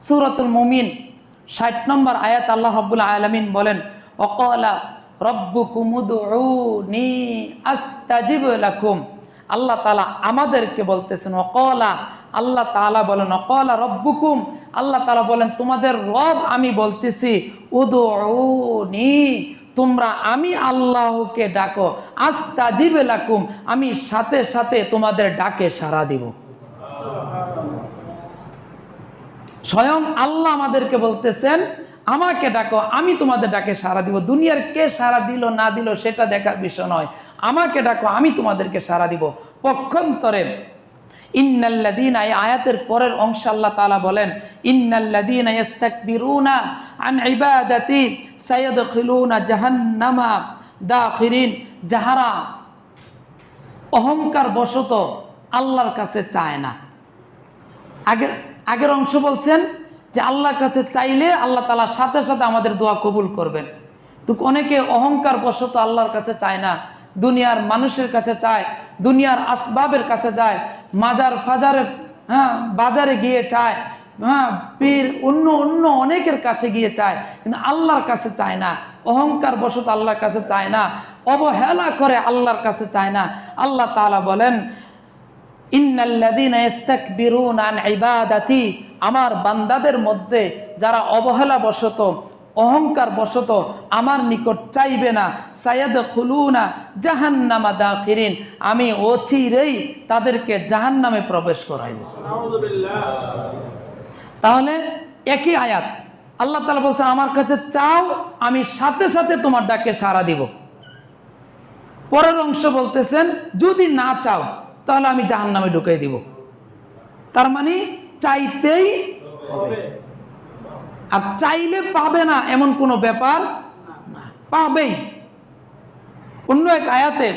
সূরাতুল মুমিন ৬০ নম্বর আয়াত আল্লাহ রাব্বুল আলামিন বলেন, ওয়াকালা রব্বুকুম উদউনি আস্তাজিব লাকুম। আল্লাহ তাআলা আমাদেরকে বলতেছেন, ওয়াকালা আল্লাহ তাআলা বলেন, ওয়াকালা রব্বুকুম আল্লাহ তাআলা বলেন তোমাদের রব আমি বলতেছি, উদউনি তোমরা আমি আল্লাহকে ডাকো, আস্তাজিব লাকুম আমি সাথে সাথে তোমাদের ডাকে সাড়া দিব। স্বয়ং আল্লাহ আমাদেরকে বলতেছেন আমাকে ডাকো আমি তোমাদের ডাকে সাড়া দিব। দুনিয়ার কে সাড়া দিল না দিল সেটা দেখার বিষয় নয়, আমাকে ডাকো আমি তোমাদেরকে সাড়া দিব। পক্ষান্তরে ইন্নাল্লাযীনা, এই আয়াতের পরের অংশ আল্লাহ তাআলা বলেন, ইন্নাল্লাযীনা ইস্তাকবিরুনা আন ইবাদাতি সায়াদখিলুনা জাহান্নামা দাখিরিন। যাহারা অহংকার বশত আল্লাহর কাছে চায় না। আগের অংশ বলছেন যে আল্লাহর কাছে চাইলে আল্লাহ তাআলা সাথে সাথে আমাদের দোয়া কবুল করবেন। তো অনেকে অহংকার বশত আল্লাহর কাছে চায় না, দুনিয়ার মানুষের কাছে চায়, দুনিয়ার আসবাবের কাছে যায়, মাজার ফাজারে বাজারে গিয়ে চায়, পীর অন্য অন্য অনেকের কাছে গিয়ে চায়, কিন্তু আল্লাহর কাছে চায় না। অহংকার বশত আল্লাহর কাছে চায় না, অবহেলা করে আল্লাহর কাছে চায় না। আল্লাহ তাআলা বলেন, ইন্নাল্লাযীনা ইস্তাকবিরুনা আন ইবাদাতি, আমার বান্দাদের মধ্যে যারা অবহেলা বশত অহংকার বশত আমার নিকট চাইবে না, সায়াদখুলুনা জাহান্নামা দাখিরিন আমি অচিরেই তাদেরকে জাহান্নামে প্রবেশ করাইব। নাউযুবিল্লাহ। তাহলে একই আয়াত আল্লাহ তাআলা বলছেন আমার কাছে চাও আমি সাথে সাথে তোমার ডাকে সাড়া দিব। পরের অংশ বলতেছেন যদি না চাও তাহলে আমি জাহান্নামে ঢুকিয়ে দিব। তার মানে চাইতেই হবে, আর চাইলে পাবে না এমন কোনো ব্যাপার না, পাবেই। অন্য এক আয়াতে